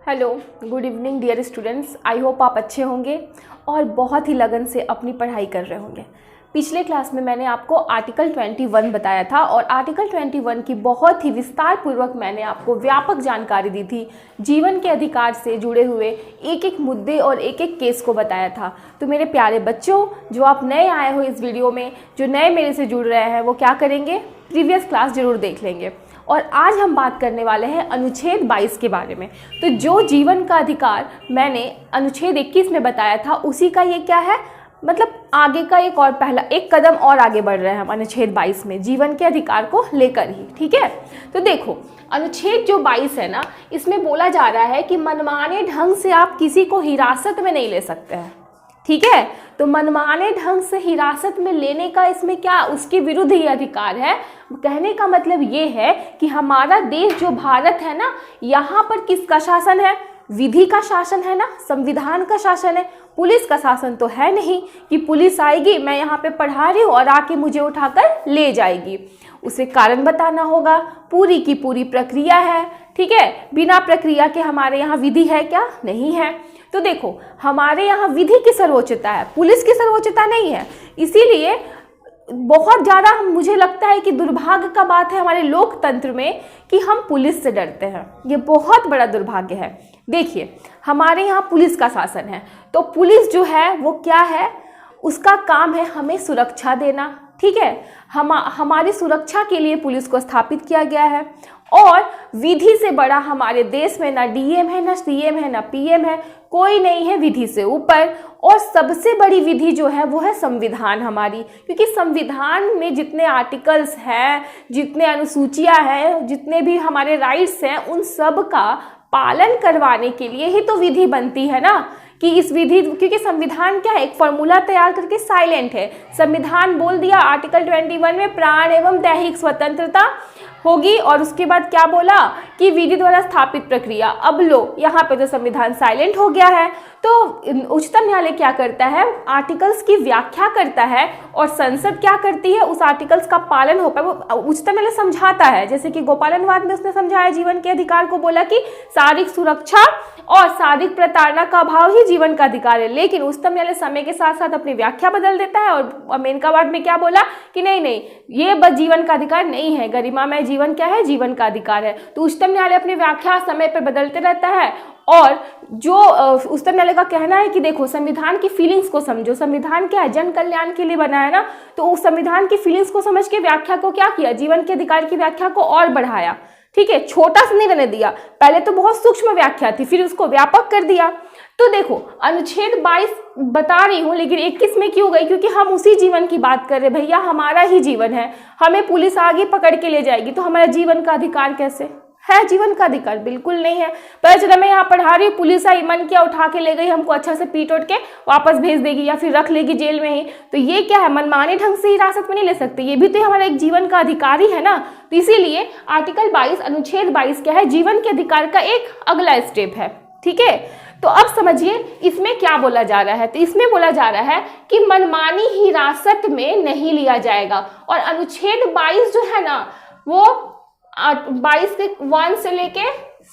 Hello, good evening dear students. I hope आप अच्छे होंगे और बहुत ही लगन से अपनी पढ़ाई कर रहे होंगे। पिछले क्लास में मैंने आपको आर्टिकल 21 बताया था और आर्टिकल 21 की बहुत ही विस्तार पूर्वक मैंने आपको व्यापक जानकारी दी थी। जीवन के अधिकार से जुड़े हुए एक एक मुद्दे और एक एक केस को बताया था। तो मेरे प्यारे बच्चों, जो आप नए आए हो इस वीडियो में, जो नए मेरे से जुड़ रहे हैं, वो क्या करेंगे, प्रीवियस क्लास जरूर देख लेंगे। और आज हम बात करने वाले हैं अनुच्छेद 22 के बारे में। तो जो जीवन का अधिकार मैंने अनुच्छेद 21 में बताया था, उसी का ये क्या है, मतलब आगे का एक और पहला एक कदम और आगे बढ़ रहे हैं हम अनुच्छेद 22 में, जीवन के अधिकार को लेकर ही। ठीक है, तो देखो अनुच्छेद जो 22 है ना, इसमें बोला जा रहा है कि मनमाने ढंग से आप किसी को हिरासत में नहीं ले सकते हैं। ठीक है, तो मनमाने ढंग से हिरासत में लेने का इसमें क्या, उसके विरुद्ध ये अधिकार है। कहने का मतलब ये है कि हमारा देश जो भारत है ना, यहाँ पर किसका शासन है, विधि का शासन है ना, संविधान का शासन है। पुलिस का शासन तो है नहीं कि पुलिस आएगी, मैं यहाँ पे पढ़ा रही हूँ और आके मुझे उठाकर ले जाएगी। उसे कारण बताना होगा, पूरी की पूरी प्रक्रिया है। ठीक है, बिना प्रक्रिया के हमारे यहाँ विधि है क्या, नहीं है। तो देखो हमारे यहाँ विधि की सर्वोच्चता है, पुलिस की सर्वोच्चता नहीं है। इसीलिए बहुत ज़्यादा मुझे लगता है कि दुर्भाग्य का बात है हमारे लोकतंत्र में कि हम पुलिस से डरते हैं। ये बहुत बड़ा दुर्भाग्य है। देखिए हमारे यहाँ पुलिस का शासन है, तो पुलिस जो है वो क्या है, उसका काम है हमें सुरक्षा देना। ठीक है, हमारी सुरक्षा के लिए पुलिस को स्थापित किया गया है। और विधि से बड़ा हमारे देश में ना डीएम है, ना सीएम है, ना पीएम है, कोई नहीं है विधि से ऊपर। और सबसे बड़ी विधि जो है वो है संविधान हमारी, क्योंकि संविधान में जितने आर्टिकल्स हैं, जितने अनुसूचियां हैं, जितने भी हमारे राइट्स हैं, उन सब का पालन करवाने के लिए ही तो विधि बनती है ना। कि इस विधि, क्योंकि संविधान क्या है, एक फॉर्मूला तैयार करके साइलेंट है। संविधान बोल दिया आर्टिकल 21 में प्राण एवं दैहिक स्वतंत्रता होगी, और उसके बाद क्या बोला कि विधि द्वारा स्थापित प्रक्रिया। अब लो यहाँ पे तो संविधान साइलेंट हो गया है। तो उच्चतम न्यायालय क्या करता है, आर्टिकल्स की व्याख्या करता है और संसद क्या करती है, उस आर्टिकल्स का पालन हो पाए वो उच्चतम न्यायालय समझाता है। जैसे कि गोपालनवाद में उसने समझाया जीवन के अधिकार को, बोला कि शारीरिक सुरक्षा और शारीरिक प्रताड़ना का अभाव ही जीवन का अधिकार है। लेकिन उच्चतम न्यायालय समय के साथ साथ अपनी व्याख्या बदल देता है और मेनकावाद में क्या बोला कि नहीं, ये बस जीवन का अधिकार नहीं है, गरिमामय जीवन क्या है, जीवन का अधिकार है। तो उच्चतम न्यायालय अपनी व्याख्या समय पर बदलते रहता है। और जो उच्चतम न्यायालय का कहना है कि देखो संविधान की फीलिंग्स को समझो, संविधान क्या है, जन कल्याण के लिए बना है ना। तो उस संविधान की फीलिंग्स को समझ के व्याख्या को क्या किया, जीवन के अधिकार की व्याख्या को और बढ़ाया। ठीक है, छोटा सा नहीं रहने दिया, पहले तो बहुत सूक्ष्म व्याख्या थी, फिर उसको व्यापक कर दिया। तो देखो अनुच्छेद 22 बता रही हूँ, लेकिन 21 में क्यों गई, क्योंकि हम उसी जीवन की बात कर रहे हैं। भैया हमारा ही जीवन है, हमें पुलिस आगे पकड़ के ले जाएगी तो हमारा जीवन का अधिकार कैसे है, जीवन का अधिकार बिल्कुल नहीं है। पता चला मैं यहाँ पढ़ा रही हूँ, पुलिस आई, मन किया उठा के ले गई, हमको अच्छा से पीट उठ के वापस भेज देगी या फिर रख लेगी जेल में ही। तो ये क्या है, मनमाने ढंग से हिरासत में नहीं ले सकते, ये भी तो हमारा एक जीवन का अधिकार ही है ना। तो इसीलिए आर्टिकल 22 अनुच्छेद 22 क्या है, जीवन के अधिकार का एक अगला स्टेप है। ठीक है, तो अब समझिए इसमें क्या बोला जा रहा है। तो इसमें बोला जा रहा है कि मनमानी हिरासत में नहीं लिया जाएगा। और अनुच्छेद 22 जो है ना, वो 22 के 1 से लेके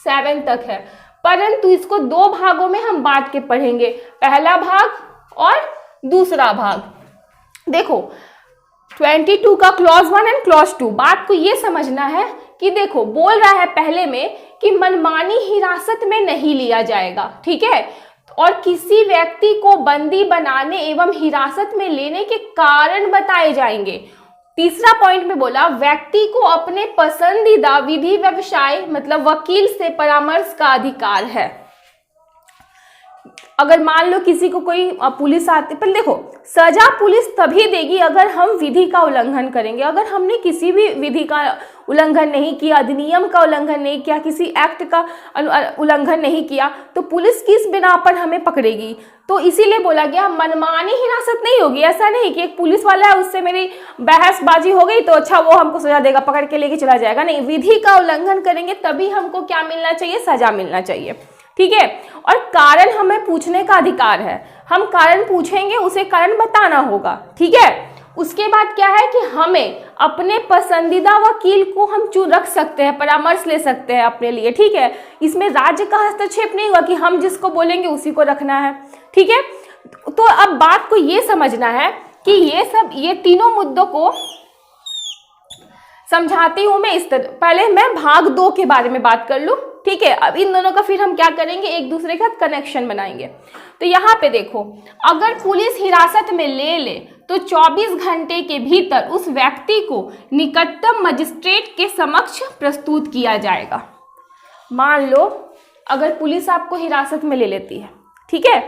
7 तक है, परंतु इसको दो भागों में हम बांट के पढ़ेंगे, पहला भाग और दूसरा भाग। देखो 22 का क्लॉज 1 एंड क्लॉज 2, बात को ये समझना है कि देखो बोल रहा है पहले में कि मनमानी हिरासत में नहीं लिया जाएगा। ठीक है, और किसी व्यक्ति को बंदी बनाने एवं हिरासत में लेने के कारण बताए जाएंगे। तीसरा पॉइंट में बोला व्यक्ति को अपने पसंदीदा विधि व्यवसाय मतलब वकील से परामर्श का अधिकार है। अगर मान लो किसी को कोई पुलिस आती, पर देखो सजा पुलिस तभी देगी अगर हम विधि का उल्लंघन करेंगे। अगर हमने किसी भी विधि का उल्लंघन नहीं किया, अधिनियम का उल्लंघन नहीं किया, किसी एक्ट का उल्लंघन नहीं किया, तो पुलिस किस बिना पर हमें पकड़ेगी। तो इसीलिए बोला गया मनमानी हिरासत नहीं होगी। ऐसा नहीं कि एक पुलिस वाला है, उससे मेरी बहसबाजी हो गई तो अच्छा वो हमको सजा देगा, पकड़ के लेके चला जाएगा। नहीं, विधि का उल्लंघन करेंगे तभी हमको क्या मिलना चाहिए, सजा मिलना चाहिए। ठीक है, और कारण हमें पूछने का अधिकार है, हम कारण पूछेंगे, उसे कारण बताना होगा। ठीक है, उसके बाद क्या है कि हमें अपने पसंदीदा वकील को हम चुन रख सकते हैं, परामर्श ले सकते हैं अपने लिए, ठीक है। इसमें राज्य का हस्तक्षेप नहीं हुआ कि हम जिसको बोलेंगे उसी को रखना है, ठीक है। तो अब बात को ये समझना है कि ये तीनों मुद्दों को समझाती हूं मैं इस तरह। पहले मैं भाग 2 के बारे में बात कर लूं, ठीक है। अब इन दोनों का फिर हम क्या करेंगे, एक दूसरे का कनेक्शन बनाएंगे। तो यहाँ पे देखो, अगर पुलिस हिरासत में ले तो 24 घंटे के भीतर उस व्यक्ति को निकटतम मजिस्ट्रेट के समक्ष प्रस्तुत किया जाएगा। मान लो अगर पुलिस आपको हिरासत में ले लेती है, ठीक है,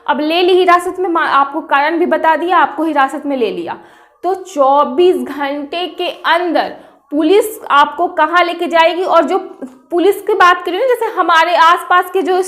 अब ले ली हिरासत में, आपको कारण भी बता दिया, आपको हिरासत में ले लिया, तो 24 घंटे के अंदर पुलिस आपको कहाँ लेके जाएगी। और जो पुलिस की बात करें ना, जैसे हमारे आसपास के जो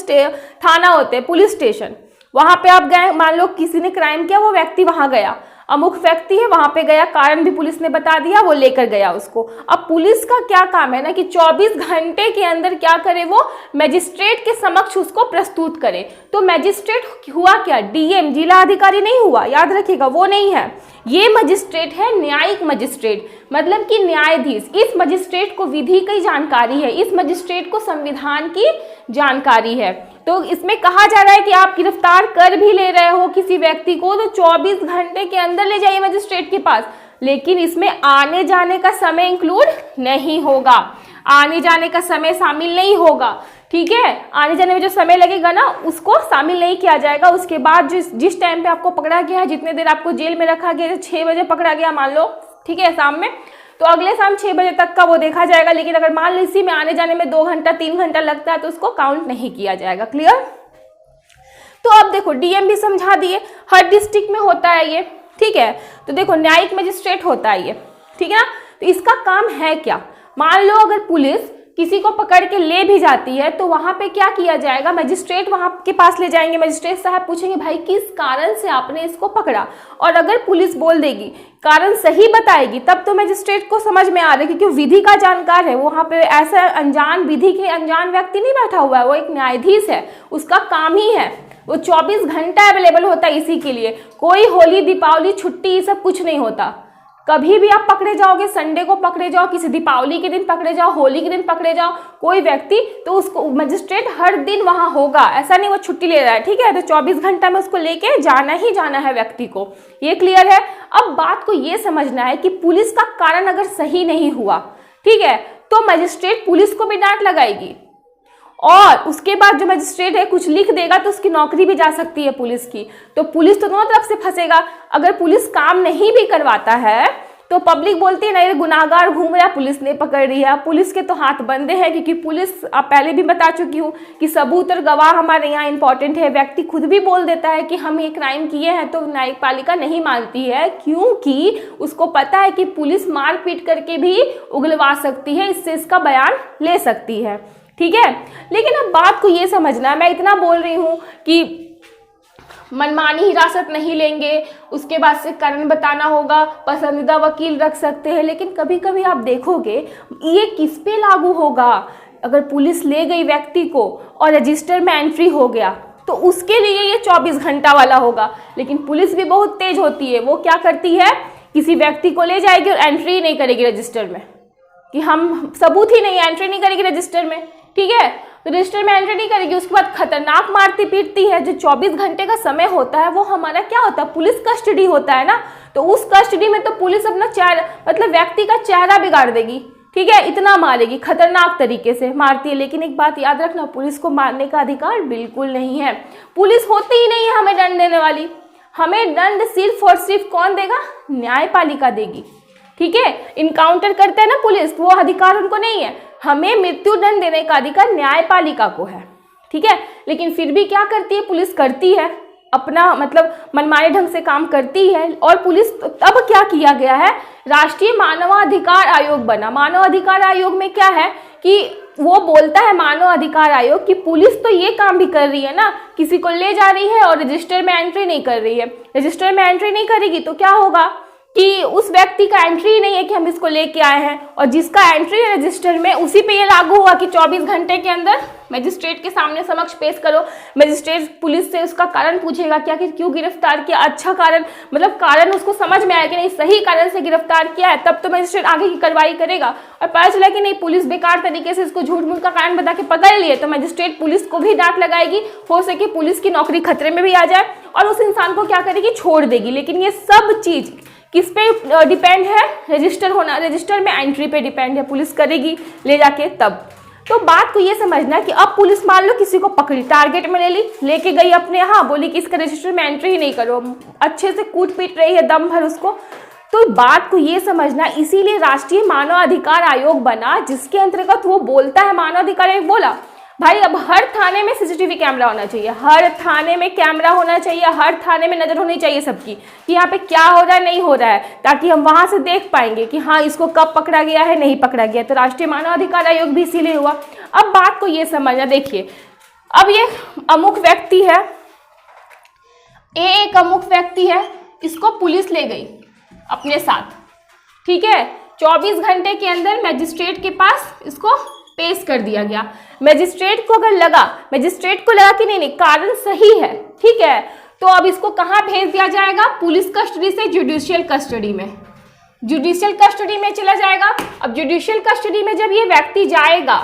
थाना होते हैं, पुलिस स्टेशन, वहां पे आप गए, मान लो किसी ने क्राइम किया, वो व्यक्ति वहां गया, अमुक व्यक्ति है, वहां पे गया, कारण भी पुलिस ने बता दिया, वो लेकर गया उसको। अब पुलिस का क्या काम है ना कि 24 घंटे के अंदर क्या करे, वो मजिस्ट्रेट के समक्ष उसको प्रस्तुत करे। तो मजिस्ट्रेट हुआ क्या, डीएम, जिला अधिकारी नहीं हुआ, याद रखिएगा, वो नहीं है। ये मजिस्ट्रेट है न्यायिक मजिस्ट्रेट, मतलब कि न्यायाधीश। इस मजिस्ट्रेट को विधि की जानकारी है, इस मजिस्ट्रेट को संविधान की जानकारी है। तो इसमें कहा जा रहा है कि आप गिरफ्तार कर भी ले रहे हो किसी व्यक्ति को, तो 24 घंटे के अंदर ले जाइए मजिस्ट्रेट के पास। लेकिन इसमें आने जाने का समय इंक्लूड नहीं होगा, आने जाने का समय शामिल नहीं होगा, ठीक है। आने जाने में जो समय लगेगा ना, उसको शामिल नहीं किया जाएगा। उसके बाद जिस टाइम पे आपको पकड़ा गया है, जितने देर आपको जेल में रखा गया, 6 बजे पकड़ा गया मान लो, ठीक है, शाम में, तो अगले शाम 6 बजे तक का वो देखा जाएगा। लेकिन अगर मान लो इसी में आने जाने में 2 घंटा 3 घंटा लगता है, तो उसको काउंट नहीं किया जाएगा। क्लियर। तो अब देखो, डीएम भी समझा दिए, हर डिस्ट्रिक्ट में होता है ये, ठीक है। तो देखो, न्यायिक मजिस्ट्रेट होता है ये, ठीक है ना। तो इसका काम है क्या, मान लो अगर पुलिस किसी को पकड़ के ले भी जाती है, तो वहां पे क्या किया जाएगा, मजिस्ट्रेट वहां के पास ले जाएंगे, मजिस्ट्रेट साहब पूछेंगे भाई किस कारण से आपने इसको पकड़ा, और अगर पुलिस बोल देगी, कारण सही बताएगी, तब तो मजिस्ट्रेट को समझ में आ रहा है, क्योंकि विधि का जानकार है। वहां पे ऐसा अनजान, विधि के अनजान व्यक्ति नहीं बैठा हुआ है, वो एक न्यायाधीश है, उसका काम ही है, वो 24 घंटा अवेलेबल होता है इसी के लिए। कोई होली, दीपावली, छुट्टी, ये सब कुछ नहीं होता। कभी भी आप पकड़े जाओगे, संडे को पकड़े जाओ, किसी दीपावली के दिन पकड़े जाओ, होली के दिन पकड़े जाओ कोई व्यक्ति, तो उसको मजिस्ट्रेट हर दिन वहां होगा, ऐसा नहीं वो छुट्टी ले रहा है, ठीक है। तो 24 घंटा में उसको लेके जाना ही जाना है व्यक्ति को, ये क्लियर है। अब बात को ये समझना है कि पुलिस का कारण अगर सही नहीं हुआ, ठीक है, तो मजिस्ट्रेट पुलिस को भी डांट लगाएगी, और उसके बाद जो मजिस्ट्रेट है कुछ लिख देगा तो उसकी नौकरी भी जा सकती है पुलिस की। तो पुलिस तो दोनों तरफ से फंसेगा। अगर पुलिस काम नहीं भी करवाता है तो पब्लिक बोलती है ना, ये गुनाहगार घूम रहा है, पुलिस ने पकड़ रही है। पुलिस के तो हाथ बंदे हैं, क्योंकि पुलिस, आप पहले भी बता चुकी हूँ कि सबूत और गवाह हमारे यहाँ इंपॉर्टेंट है। व्यक्ति खुद भी बोल देता है कि हम ये क्राइम किए हैं, तो न्यायपालिका नहीं मानती है, क्योंकि उसको पता है कि पुलिस मार पीट करके भी उगलवा सकती है, इससे इसका बयान ले सकती है, ठीक है। लेकिन अब बात को ये समझना है, मैं इतना बोल रही हूं कि मनमानी हिरासत नहीं लेंगे, उसके बाद से कारण बताना होगा, पसंदीदा वकील रख सकते हैं, लेकिन कभी कभी आप देखोगे ये किस पे लागू होगा। अगर पुलिस ले गई व्यक्ति को और रजिस्टर में एंट्री हो गया, तो उसके लिए ये 24 घंटा वाला होगा। लेकिन पुलिस भी बहुत तेज होती है, वो क्या करती है, किसी व्यक्ति को ले जाएगी और एंट्री नहीं करेगी रजिस्टर में, कि हम सबूत ही नहीं, एंट्री नहीं करेगी रजिस्टर में, ठीक है। तो रजिस्टर में एंट्री नहीं करेगी, उसके बाद खतरनाक मारती पीटती है। जो 24 घंटे का समय होता है वो हमारा क्या होता है, पुलिस कस्टडी होता है ना। तो उस कस्टडी में तो पुलिस अपना चेहरा, मतलब व्यक्ति का चेहरा बिगाड़ देगी, ठीक है, इतना मारेगी, खतरनाक तरीके से मारती है। लेकिन एक बात याद रखना, पुलिस को मारने का अधिकार बिल्कुल नहीं है, पुलिस होती ही नहीं है हमें दंड देने वाली। हमें दंड सिर्फ और सिर्फ कौन देगा, न्यायपालिका देगी, ठीक है। इनकाउंटर करते हैं ना पुलिस, वो अधिकार उनको नहीं है, हमें मृत्युदंड देने का अधिकार न्यायपालिका को है, ठीक है। लेकिन फिर भी क्या करती है पुलिस, करती है अपना, मतलब मनमाने ढंग से काम करती है। और पुलिस, अब क्या किया गया है, राष्ट्रीय मानवाधिकार आयोग बना। मानव अधिकार आयोग में क्या है कि वो बोलता है, मानव अधिकार आयोग, कि पुलिस तो ये काम भी कर रही है ना, किसी को ले जा रही है और रजिस्टर में एंट्री नहीं कर रही है। रजिस्टर में एंट्री नहीं करेगी तो क्या होगा कि उस व्यक्ति का एंट्री नहीं है कि हम इसको लेके आए हैं, और जिसका एंट्री है रजिस्टर में, उसी पे ये लागू हुआ कि 24 घंटे के अंदर मजिस्ट्रेट के सामने समक्ष पेश करो, मजिस्ट्रेट पुलिस से उसका कारण पूछेगा कि आखिर क्यों गिरफ्तार किया, अच्छा कारण, मतलब कारण उसको समझ में आया कि नहीं सही कारण से गिरफ्तार किया है, तब तो मजिस्ट्रेट आगे की कार्रवाई करेगा। और पता चला कि नहीं पुलिस बेकार तरीके से इसको झूठ मूठ का कारण बता के पकड़ लिए, तो मजिस्ट्रेट पुलिस को भी डांट लगाएगी, हो सके पुलिस की नौकरी खतरे में भी आ जाए और उस इंसान को क्या करेगी, छोड़ देगी। लेकिन ये सब चीज किस पे डिपेंड है, रजिस्टर होना, रजिस्टर में एंट्री पे डिपेंड है, पुलिस करेगी ले जाके तब। तो बात को ये समझना कि अब पुलिस मान लो किसी को पकड़ी, टारगेट में ले ली, लेके गई अपने यहाँ, बोली कि इसका रजिस्टर में एंट्री ही नहीं करो, अच्छे से कूट पीट रही है दम भर उसको। तो बात को ये समझना, इसीलिए राष्ट्रीय मानव अधिकार आयोग बना, जिसके अंतर्गत वो बोलता है, मानव अधिकार आयोग बोला भाई अब हर थाने में सीसीटीवी कैमरा होना चाहिए, हर थाने में कैमरा होना चाहिए, हर थाने में नजर होनी चाहिए सबकी कि यहाँ पे क्या हो रहा है नहीं हो रहा है, ताकि हम वहां से देख पाएंगे कि हाँ इसको कब पकड़ा गया है नहीं पकड़ा गया। तो राष्ट्रीय मानव अधिकार आयोग भी इसीलिए हुआ। अब बात को ये समझना, देखिए अब ये अमुक व्यक्ति है, एक अमुक व्यक्ति है, इसको पुलिस ले गई अपने साथ, ठीक है, 24 घंटे के अंदर मजिस्ट्रेट के पास इसको पेश कर दिया गया। मजिस्ट्रेट को अगर लगा, मजिस्ट्रेट को लगा कि नहीं कारण सही है, ठीक है, तो अब इसको कहाँ भेज दिया जाएगा, पुलिस कस्टडी से जुडिशियल कस्टडी में, जुडिशियल कस्टडी में चला जाएगा। अब जुडिशियल कस्टडी में जब ये व्यक्ति जाएगा,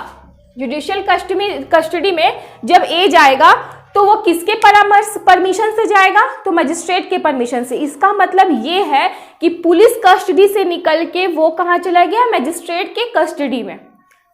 जुडिशियल कस्टडी में जब ए जाएगा तो वो किसके परामर्श परमिशन से जाएगा, तो मजिस्ट्रेट के परमिशन से। इसका मतलब ये है कि पुलिस कस्टडी से निकल के वो कहाँ चला गया, मजिस्ट्रेट के कस्टडी में,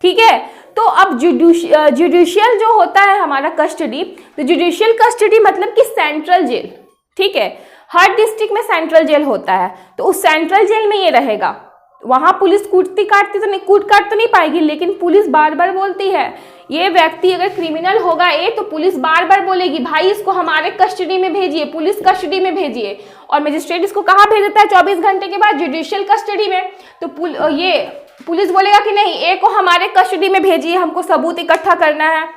ठीक है। तो अब जुडिशियल जो होता है हमारा कस्टडी, तो जुडिशियल कस्टडी मतलब कि सेंट्रल जेल, ठीक है, हर डिस्ट्रिक्ट में सेंट्रल जेल होता है, तो उस सेंट्रल जेल में ये रहेगा। वहां पुलिस कूटती काटती तो नहीं, कूट काट तो नहीं पाएगी, लेकिन पुलिस बार बार बोलती है, ये व्यक्ति अगर क्रिमिनल होगा तो पुलिस बार बार बोलेगी भाई इसको हमारे कस्टडी में भेजिए, पुलिस कस्टडी में भेजिए। और मजिस्ट्रेट इसको कहाँ भेज देता है 24 घंटे के बाद, जुडिशियल कस्टडी में। तो ये पुलिस बोलेगा कि नहीं ए को हमारे कस्टडी में भेजिए, हमको सबूत इकट्ठा करना है,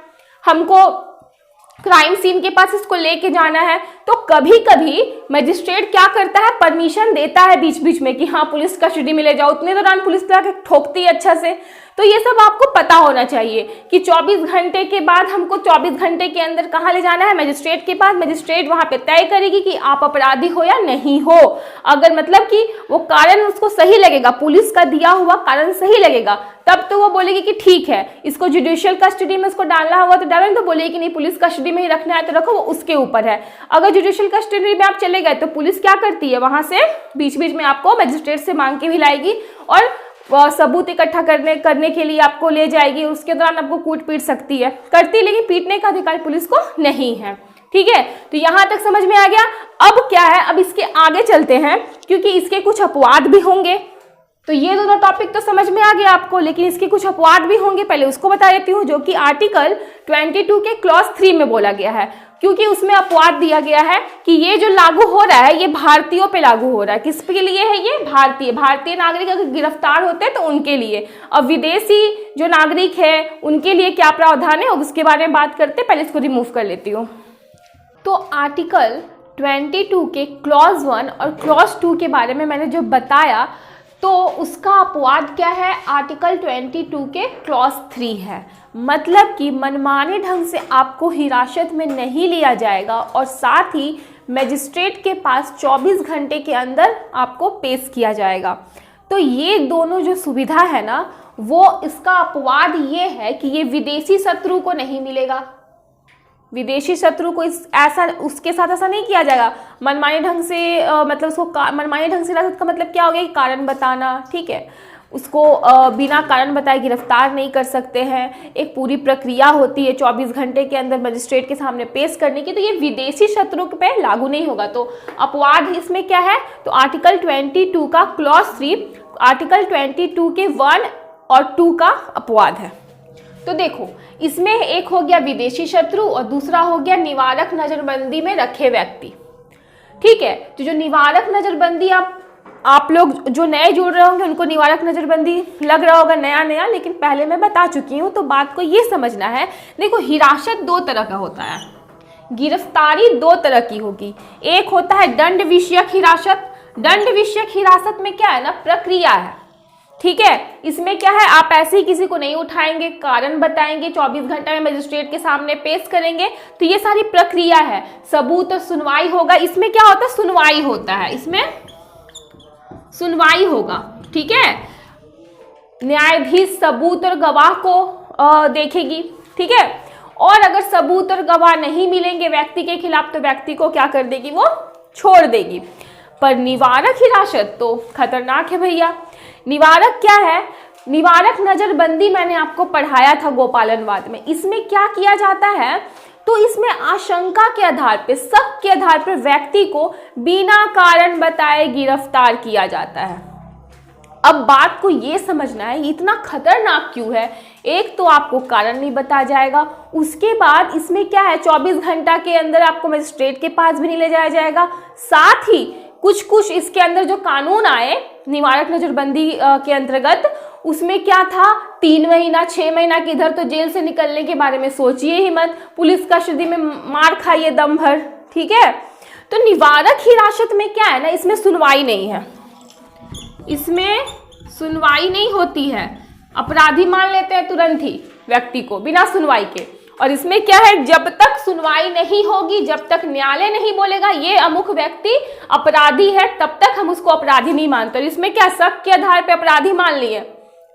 हमको क्राइम सीन के पास इसको लेके जाना है। तो कभी कभी मजिस्ट्रेट क्या करता है, परमिशन देता है बीच बीच में कि हाँ पुलिस कस्टडी में ले जाओ, उतने दौरान पुलिस लाके ठोकती है अच्छा से। तो ये सब आपको पता होना चाहिए कि 24 घंटे के बाद हमको 24 घंटे के अंदर कहाँ ले जाना है, मजिस्ट्रेट के पास। मजिस्ट्रेट वहां पे तय करेगी कि आप अपराधी हो या नहीं हो। अगर मतलब कि वो कारण उसको सही लगेगा, पुलिस का दिया हुआ कारण सही लगेगा, तब तो वो बोलेगी कि ठीक है इसको जुडिशियल कस्टडी में उसको डालना होगा तो डालो, तो बोलेगी कि नहीं पुलिस कस्टडी में ही रखना है तो रखो, वो उसके ऊपर है। अगर जुडिशियल कस्टडी में आप चले गए तो पुलिस क्या करती है, वहां से बीच बीच में आपको मजिस्ट्रेट से मांग के भी लाएगी और सबूत इकट्ठा करने के लिए आपको ले जाएगी। उसके दौरान आपको कूट पीट सकती है, करती, लेकिन पीटने का अधिकार पुलिस को नहीं है, ठीक है। तो यहां तक समझ में आ गया। अब क्या है, अब इसके आगे चलते हैं, क्योंकि इसके कुछ अपवाद भी होंगे। तो ये दोनों टॉपिक तो समझ में आ गया आपको, लेकिन इसके कुछ अपवाद भी होंगे, पहले उसको बता देती हूँ, जो कि आर्टिकल 22 के क्लॉज 3 में बोला गया है। क्योंकि उसमें अपवाद दिया गया है कि ये जो लागू हो रहा है ये भारतीयों पे लागू हो रहा है। किसके लिए है ये, भारतीय नागरिक अगर गिरफ्तार होते हैं तो उनके लिए। अब विदेशी जो नागरिक है उनके लिए क्या प्रावधान है उसके बारे में बात करते, पहले इसको रिमूव कर लेती हूँ। तो आर्टिकल 22 के क्लॉज 1 और क्लॉज 2 के बारे में मैंने जो बताया, तो उसका अपवाद क्या है, आर्टिकल 22 के क्लॉज 3 है। मतलब कि मनमाने ढंग से आपको हिरासत में नहीं लिया जाएगा और साथ ही मजिस्ट्रेट के पास 24 घंटे के अंदर आपको पेश किया जाएगा। तो ये दोनों जो सुविधा है ना, वो इसका अपवाद ये है कि ये विदेशी शत्रु को नहीं मिलेगा। विदेशी शत्रु को ऐसा उसके साथ ऐसा नहीं किया जाएगा मनमाने ढंग से, मतलब उसको मनमाने ढंग से हिरासत का मतलब क्या हो गया, कारण बताना, ठीक है, उसको बिना कारण बताए गिरफ्तार नहीं कर सकते हैं। एक पूरी प्रक्रिया होती है 24 घंटे के अंदर मजिस्ट्रेट के सामने पेश करने की, तो ये विदेशी शत्रु पे लागू नहीं होगा। तो अपवाद इसमें क्या है, तो आर्टिकल 22 का क्लॉज 3, आर्टिकल 22 के 1 और 2 का अपवाद है। तो देखो इसमें एक हो गया विदेशी शत्रु और दूसरा हो गया निवारक नजरबंदी में रखे व्यक्ति, ठीक है। तो जो निवारक नजरबंदी, आप लोग जो नए जुड़ रहे होंगे उनको निवारक नजरबंदी लग रहा होगा नया, लेकिन पहले मैं बता चुकी हूँ। तो बात को ये समझना है, देखो हिरासत 2 तरह का होता है, गिरफ्तारी 2 तरह की होगी। एक होता है दंड विषयक हिरासत। दंड विषयक हिरासत में क्या है ना, प्रक्रिया है, ठीक है। इसमें क्या है, आप ऐसे ही किसी को नहीं उठाएंगे, कारण बताएंगे, 24 घंटे में मजिस्ट्रेट के सामने पेश करेंगे। तो ये सारी प्रक्रिया है, सबूत और सुनवाई होगा। इसमें क्या होता है, सुनवाई होता है, इसमें सुनवाई होगा। ठीक है, न्यायाधीश सबूत और गवाह को देखेगी। ठीक है, और अगर सबूत और गवाह नहीं मिलेंगे व्यक्ति के खिलाफ तो व्यक्ति को क्या कर देगी, वो छोड़ देगी। पर निवारक हिरासत तो खतरनाक है भैया। निवारक क्या है, निवारक नजरबंदी मैंने आपको पढ़ाया था गोपालनवाद में। इसमें क्या किया जाता है, तो इसमें आशंका के आधार पे, शक के आधार पर व्यक्ति को बिना कारण बताए गिरफ्तार किया जाता है। अब बात को ये समझना है इतना खतरनाक क्यों है। एक तो आपको कारण नहीं बताया जाएगा, उसके बाद इसमें क्या है, 24 घंटा के अंदर आपको मजिस्ट्रेट के पास भी नहीं ले जाया जाएगा। साथ ही कुछ इसके अंदर जो कानून आए निवारक नजरबंदी के अंतर्गत, उसमें क्या था, 3 महीना 6 महीना की, इधर तो जेल से निकलने के बारे में सोचिए ही मत, पुलिस कस्टडी में मार खाइए दम भर। ठीक है, तो निवारक हिरासत में क्या है ना, इसमें सुनवाई नहीं है, इसमें सुनवाई नहीं होती है। अपराधी मान लेते हैं तुरंत ही व्यक्ति को बिना सुनवाई के। और इसमें क्या है, जब तक सुनवाई नहीं होगी, जब तक न्यायालय नहीं बोलेगा ये अमुक व्यक्ति अपराधी है, तब तक हम उसको अपराधी नहीं मानते। और इसमें क्या, शक के आधार पे अपराधी मान लिए।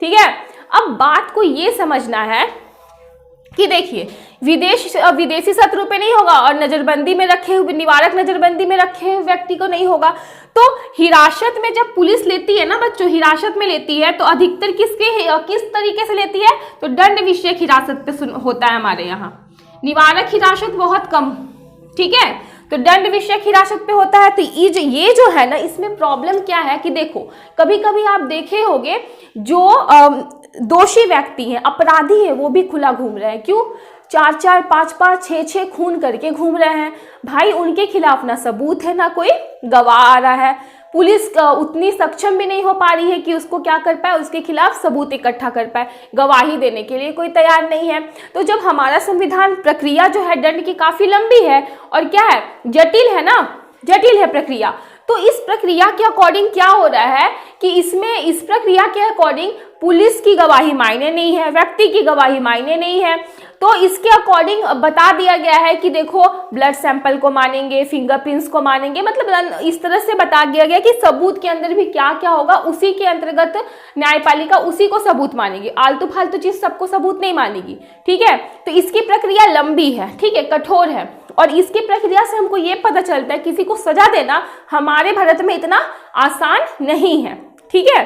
ठीक है, अब बात को ये समझना है कि देखिए विदेशी शत्रु पे नहीं होगा और नजरबंदी में रखे हुए, निवारक नजरबंदी में रखे हुए व्यक्ति को नहीं होगा। तो हिरासत में जब पुलिस लेती है ना बच्चों, हिरासत में लेती है तो अधिकतर किस तरीके से लेती है, तो दंड विषयक हिरासत पे होता है हमारे यहाँ। निवारक हिरासत बहुत कम। ठीक है, तो दंड विषयक हिरासत पे होता है। तो ये जो है ना, इसमें प्रॉब्लम क्या है कि देखो, कभी कभी आप देखे होंगे जो दोषी व्यक्ति हैं, अपराधी है, वो भी खुला घूम रहे हैं। क्यों, 4-4, 5-5, 6-6 खून करके घूम रहे हैं भाई। उनके खिलाफ ना सबूत है, ना कोई गवाह आ रहा है। पुलिस उतनी सक्षम भी नहीं हो पा रही है कि उसको क्या कर पाए, उसके खिलाफ सबूत इकट्ठा कर पाए, गवाही देने के लिए कोई तैयार नहीं है। तो जब हमारा संविधान प्रक्रिया जो है दंड की काफी लंबी है और क्या है, जटिल है ना, जटिल है प्रक्रिया, तो इस प्रक्रिया के अकॉर्डिंग क्या हो रहा है कि इसमें इस प्रक्रिया के अकॉर्डिंग पुलिस की गवाही मायने नहीं है, व्यक्ति की गवाही मायने नहीं है। तो इसके अकॉर्डिंग बता दिया गया है कि देखो ब्लड सैंपल को मानेंगे, फिंगरप्रिंट्स को मानेंगे, मतलब इस तरह से बता दिया गया कि सबूत के अंदर भी क्या क्या होगा उसी के अंतर्गत न्यायपालिका उसी को सबूत मानेगी, आलतू फालतू चीज सबको सबूत नहीं मानेगी। ठीक है, तो इसकी प्रक्रिया लंबी है, ठीक है, कठोर है। और इसकी प्रक्रिया से हमको ये पता चलता है किसी को सजा देना हमारे भारत में इतना आसान नहीं है। ठीक है,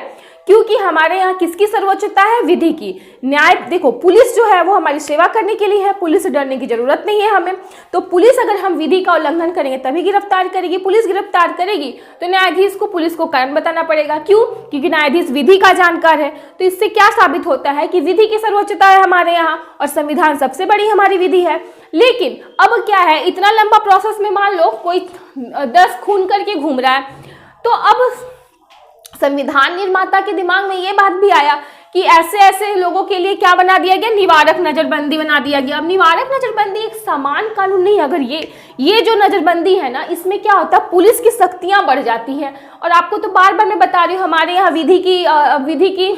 क्योंकि हमारे यहाँ किसकी सर्वोच्चता है, विधि की। न्याय, देखो पुलिस जो है वो हमारी सेवा करने के लिए है, पुलिस से डरने की जरूरत नहीं है हमें। तो पुलिस अगर हम विधि का उल्लंघन करेंगे तभी गिरफ्तार करेगी, पुलिस गिरफ्तार करेगी तो न्यायाधीश को पुलिस को कारण बताना पड़ेगा। क्यों, क्योंकि न्यायाधीश विधि का जानकार है। तो इससे क्या साबित होता है कि विधि की सर्वोच्चता है हमारे यहाँ और संविधान सबसे बड़ी हमारी विधि है। लेकिन अब क्या है, इतना लंबा प्रोसेस में मान लो कोई 10 खून करके घूम रहा है, तो अब संविधान निर्माता के दिमाग में ये बात भी आया कि ऐसे ऐसे लोगों के लिए क्या बना दिया गया, निवारक नजरबंदी बना दिया गया। अब निवारक नजरबंदी एक समान कानून नहीं, अगर ये जो नजरबंदी है ना, इसमें क्या होता है, पुलिस की शक्तियां बढ़ जाती हैं। और आपको तो बार बार मैं बता रही हूँ, हमारे यहाँ विधि की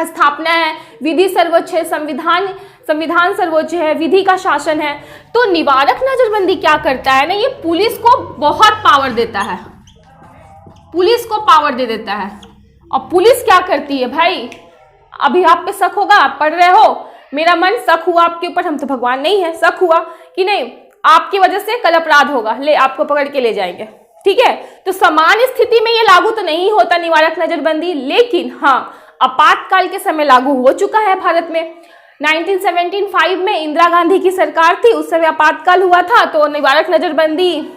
स्थापना है, विधि सर्वोच्च है, संविधान सर्वोच्च है, विधि का शासन है। तो निवारक नजरबंदी क्या करता है ना, ये पुलिस को बहुत पावर देता है, पुलिस को पावर दे देता है। और पुलिस क्या करती है भाई, अभी आप पे शक होगा, आप पढ़ रहे हो, मेरा मन शक हुआ आपके ऊपर, हम तो भगवान नहीं है, शक हुआ कि नहीं आपकी वजह से कल अपराध होगा, ले आपको पकड़ के ले जाएंगे। ठीक है, तो समान स्थिति में ये लागू तो नहीं होता निवारक नजरबंदी, लेकिन हाँ आपातकाल के समय लागू हो चुका है भारत में। 1975 में इंदिरा गांधी की सरकार थी, उस समय आपातकाल हुआ था, तो निवारक नजरबंदी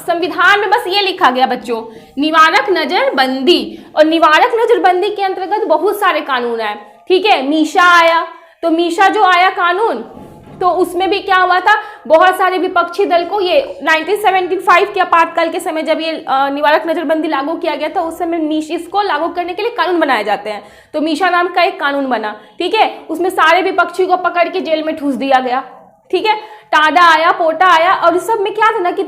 संविधान में बस ये लिखा गया बच्चों, निवारक नजरबंदी। और निवारक नजरबंदी के अंतर्गत बहुत सारे कानून आए। ठीक है, मीशा आया, तो मीशा जो आया कानून, तो उसमें भी क्या हुआ था, बहुत सारे विपक्षी दल को, ये 1975 के आपातकाल के समय जब ये निवारक नजरबंदी लागू किया गया था, उस समय इसको लागू करने के लिए कानून बनाए जाते हैं। तो मीशा नाम का एक कानून बना, ठीक है, उसमें सारे विपक्षी को पकड़ के जेल में ठूस दिया गया। ठीक है, टाडा आया, पोटा आया, और इस सब में क्या था ना कि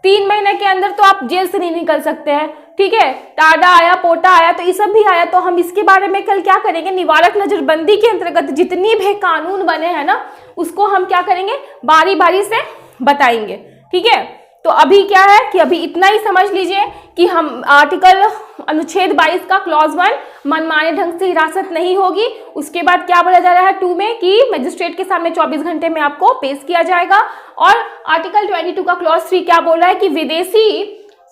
3 महीने के अंदर तो आप जेल से नहीं निकल सकते हैं, ठीक है। टाडा आया, पोटा आया, तो ये सब भी आया, तो हम इसके बारे में कल क्या करेंगे, निवारक नजरबंदी के अंतर्गत जितनी भी कानून बने हैं ना, उसको हम क्या करेंगे, बारी बारी से बताएंगे, ठीक है। तो अभी क्या है कि अभी इतना ही समझ लीजिए कि हम आर्टिकल अनुच्छेद 22 का क्लॉज 1 मनमाने ढंग से हिरासत नहीं होगी। उसके बाद क्या बोला जा रहा है 2 में कि मजिस्ट्रेट के सामने 24 घंटे में आपको पेश किया जाएगा। और आर्टिकल 22 का क्लॉज 3 क्या बोल रहा है कि विदेशी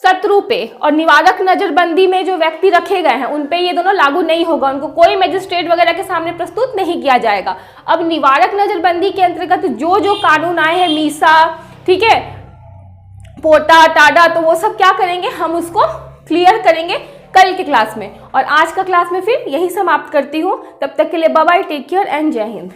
शत्रु पे और निवारक नजरबंदी में जो व्यक्ति रखे गए हैं उन पे ये दोनों लागू नहीं होगा, उनको कोई मजिस्ट्रेट वगैरह के सामने प्रस्तुत नहीं किया जाएगा। अब निवारक नजरबंदी के अंतर्गत जो जो कानून आए हैं, मीसा, ठीक है, पोटा, टाडा, तो वो सब क्या करेंगे, हम उसको क्लियर करेंगे कल के क्लास में। और आज का क्लास में फिर यही समाप्त करती हूँ। तब तक के लिए bye bye, take care and जय हिंद।